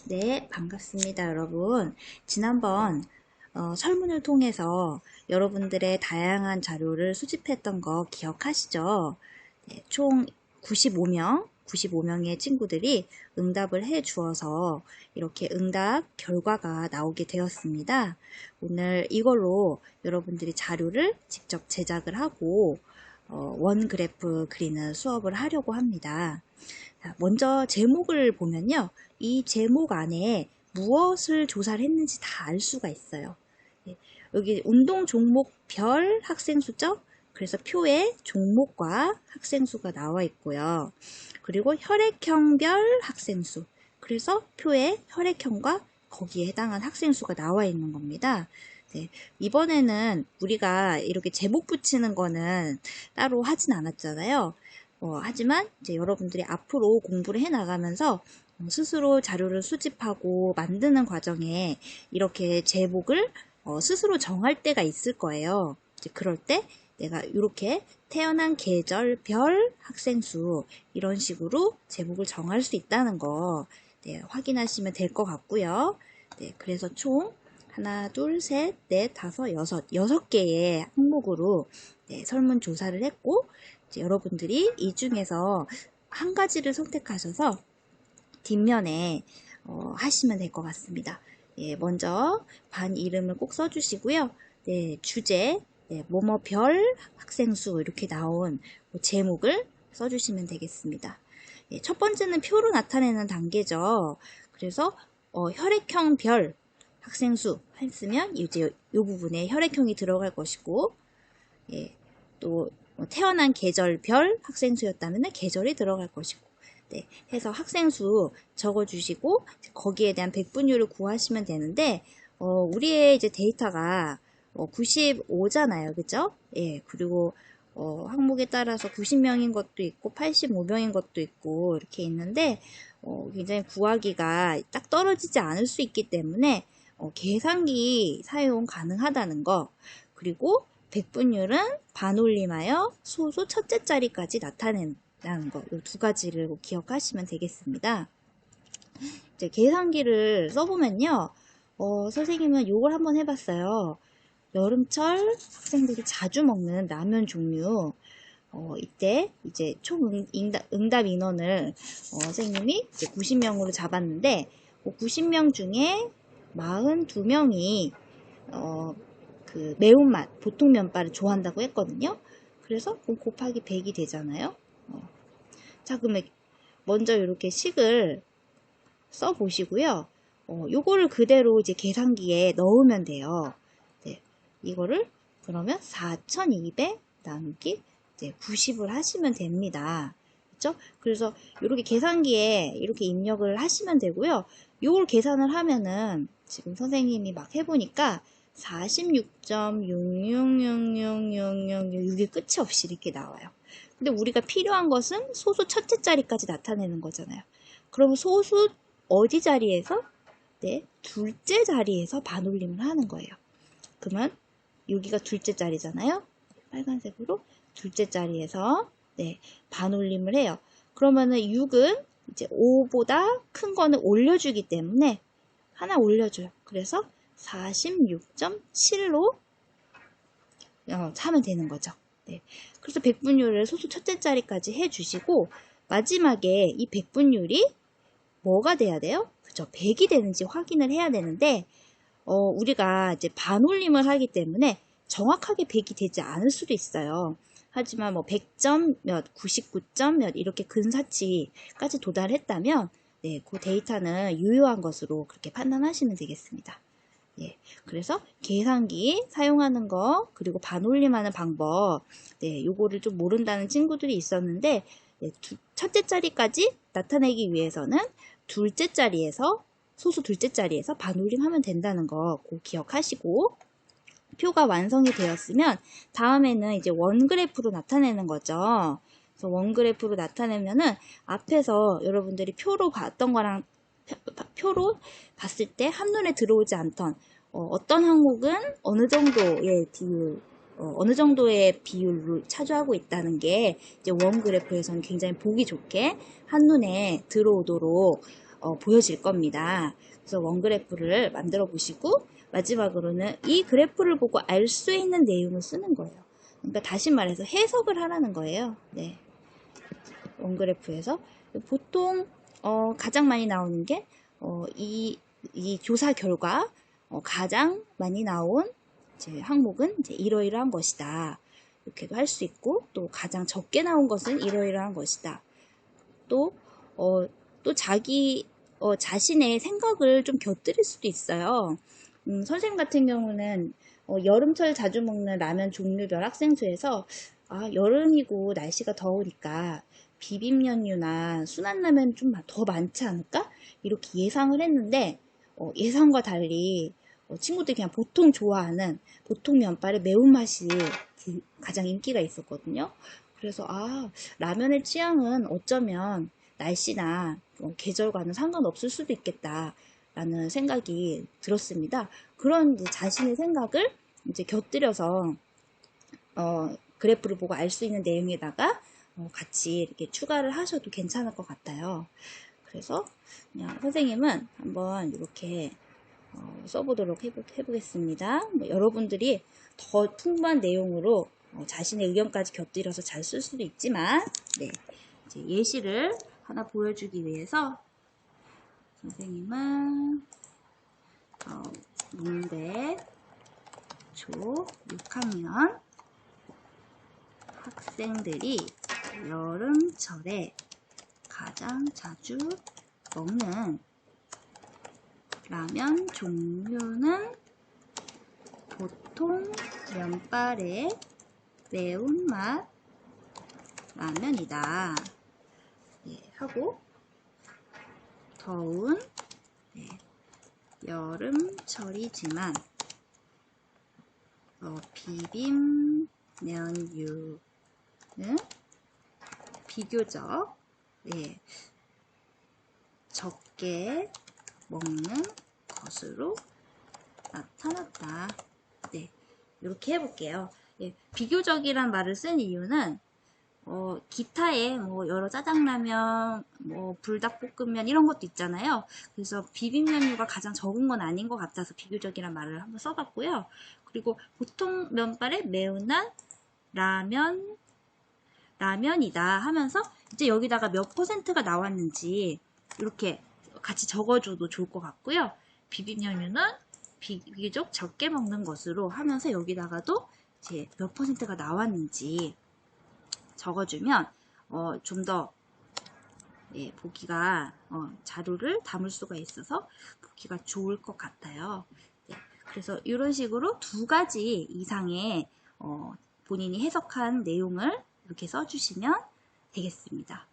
네, 반갑습니다, 여러분. 지난번 설문을 통해서 여러분들의 다양한 자료를 수집했던 거 기억하시죠? 네, 총 95명의 친구들이 응답을 해 주어서 이렇게 응답 결과가 나오게 되었습니다. 오늘 이걸로 여러분들이 자료를 직접 제작을 하고 원 그래프 그리는 수업을 하려고 합니다. 자, 먼저 제목을 보면요. 이 제목 안에 무엇을 조사를 했는지 다 알 수가 있어요. 예, 여기 운동 종목별 학생 수죠? 그래서 표에 종목과 학생 수가 나와 있고요. 그리고 혈액형별 학생 수. 그래서 표에 혈액형과 거기에 해당한 학생 수가 나와 있는 겁니다. 네, 이번에는 우리가 이렇게 제목 붙이는 거는 따로 하진 않았잖아요. 하지만 이제 여러분들이 앞으로 공부를 해 나가면서 스스로 자료를 수집하고 만드는 과정에 이렇게 제목을 스스로 정할 때가 있을 거예요. 이제 그럴 때 내가 이렇게 태어난 계절별 학생 수 이런 식으로 제목을 정할 수 있다는 거 네, 확인하시면 될 것 같고요. 네, 그래서 총 하나, 둘, 셋, 넷, 다섯, 여섯 개의 항목으로 네, 설문조사를 했고 이제 여러분들이 이 중에서 한 가지를 선택하셔서 뒷면에 하시면 될 것 같습니다. 예, 먼저 반 이름을 꼭 써주시고요. 네, 주제, 네, 뭐뭐별 학생수 이렇게 나온 제목을 써주시면 되겠습니다. 예, 첫 번째는 표로 나타내는 단계죠. 그래서 혈액형별 학생수 했으면 이제 이 부분에 혈액형이 들어갈 것이고, 예, 또 태어난 계절별 학생수였다면 계절이 들어갈 것이고, 네, 해서 학생수 적어주시고 거기에 대한 백분율을 구하시면 되는데 우리의 이제 데이터가 95잖아요, 그죠? 예, 그리고 항목에 따라서 90명인 것도 있고 85명인 것도 있고 이렇게 있는데 굉장히 구하기가 딱 떨어지지 않을 수 있기 때문에 계산기 사용 가능하다는 거, 그리고 백분율은 반올림하여 소수 첫째 자리까지 나타낸다는 거, 이 두 가지를 꼭 기억하시면 되겠습니다. 이제 계산기를 써보면요, 선생님은 요걸 한번 해봤어요. 여름철 학생들이 자주 먹는 라면 종류, 이때 이제 총 응답 인원을 선생님이 이제 90명으로 잡았는데 90명 중에 42명이 그 매운맛 보통 면발을 좋아한다고 했거든요. 그래서 곱하기 100이 되잖아요. 자, 그러면 먼저 이렇게 식을 써 보시고요. 요거를 그대로 이제 계산기에 넣으면 돼요. 네, 이거를 그러면 4200 나누기 이제 90을 하시면 됩니다. 그렇죠? 그래서 이렇게 계산기에 이렇게 입력을 하시면 되고요. 요걸 계산을 하면은 지금 선생님이 막 해보니까 46.6660006이 끝이 없이 이렇게 나와요. 근데 우리가 필요한 것은 소수 첫째 자리까지 나타내는 거잖아요. 그럼 소수 어디 자리에서? 네, 둘째 자리에서 반올림을 하는 거예요. 그러면 여기가 둘째 자리잖아요. 빨간색으로 둘째 자리에서 네, 반올림을 해요. 그러면은 6은 이제 5보다 큰 거는 올려주기 때문에 하나 올려줘요. 그래서 46.7로 하면 되는 거죠. 네. 그래서 백분율을 소수 첫째 자리까지 해주시고 마지막에 이 백분율이 뭐가 돼야 돼요? 그죠? 100이 되는지 확인을 해야 되는데 우리가 이제 반올림을 하기 때문에 정확하게 100이 되지 않을 수도 있어요. 하지만 뭐 100점 몇, 99점 몇 이렇게 근사치까지 도달했다면 네, 그 데이터는 유효한 것으로 그렇게 판단하시면 되겠습니다. 예, 그래서 계산기 사용하는 거, 그리고 반올림하는 방법, 네, 요거를 좀 모른다는 친구들이 있었는데, 네, 첫째 자리까지 나타내기 위해서는 둘째 자리에서, 소수 둘째 자리에서 반올림하면 된다는 거 꼭 기억하시고, 표가 완성이 되었으면, 다음에는 이제 원그래프로 나타내는 거죠. 그래서 원그래프로 나타내면은, 앞에서 여러분들이 표로 봤던 거랑 표로 봤을 때 한눈에 들어오지 않던 어떤 항목은 어느 정도의 비율을 차지하고 있다는 게 이제 원 그래프에서는 굉장히 보기 좋게 한눈에 들어오도록 보여질 겁니다. 그래서 원그래프를 만들어 보시고 마지막으로는 이 그래프를 보고 알 수 있는 내용을 쓰는 거예요. 그러니까 다시 말해서 해석을 하라는 거예요. 네. 원그래프에서 보통 가장 많이 나오는 게 이 조사 결과 가장 많이 나온 이제 항목은 이제 이러이러한 것이다. 이렇게도 할 수 있고 또 가장 적게 나온 것은 이러이러한 것이다. 또 자기 자신의 생각을 좀 곁들일 수도 있어요. 선생님 같은 경우는 여름철 자주 먹는 라면 종류별 학생 수에서 여름이고 날씨가 더우니까 비빔면류나 순한라면 좀 더 많지 않을까? 이렇게 예상을 했는데 예상과 달리 친구들이 그냥 보통 좋아하는 보통 면발의 매운맛이 가장 인기가 있었거든요. 그래서 라면의 취향은 어쩌면 날씨나 계절과는 상관없을 수도 있겠다 라는 생각이 들었습니다. 그런 이제 자신의 생각을 이제 곁들여서 그래프를 보고 알 수 있는 내용에다가 같이 이렇게 추가를 하셔도 괜찮을 것 같아요. 그래서 그냥 선생님은 한번 이렇게 써보도록 해보겠습니다. 여러분들이 더 풍부한 내용으로 자신의 의견까지 곁들여서 잘 쓸 수도 있지만, 네, 이제 예시를 하나 보여주기 위해서 선생님은 문대 초 6학년 학생들이 여름철에 가장 자주 먹는 라면 종류는 보통 면발의 매운맛 라면이다. 네, 하고 더운 여름철이지만 비빔면류는 비교적 적게 먹는 것으로 나타났다. 네, 이렇게 해볼게요. 비교적이란 말을 쓴 이유는 기타에 여러 짜장라면, 불닭볶음면 이런 것도 있잖아요. 그래서 비빔면류가 가장 적은 건 아닌 것 같아서 비교적이란 말을 한번 써봤고요. 그리고 보통 면발의 매운맛 라면이다 하면서 이제 여기다가 몇 퍼센트가 나왔는지 이렇게 같이 적어줘도 좋을 것 같고요. 비빔면류는 비교적 적게 먹는 것으로 하면서 여기다가도 이제 몇 퍼센트가 나왔는지 적어주면 좀 더 보기가 자료를 담을 수가 있어서 보기가 좋을 것 같아요. 네, 그래서 이런 식으로 2가지 이상의 본인이 해석한 내용을 이렇게 써주시면 되겠습니다.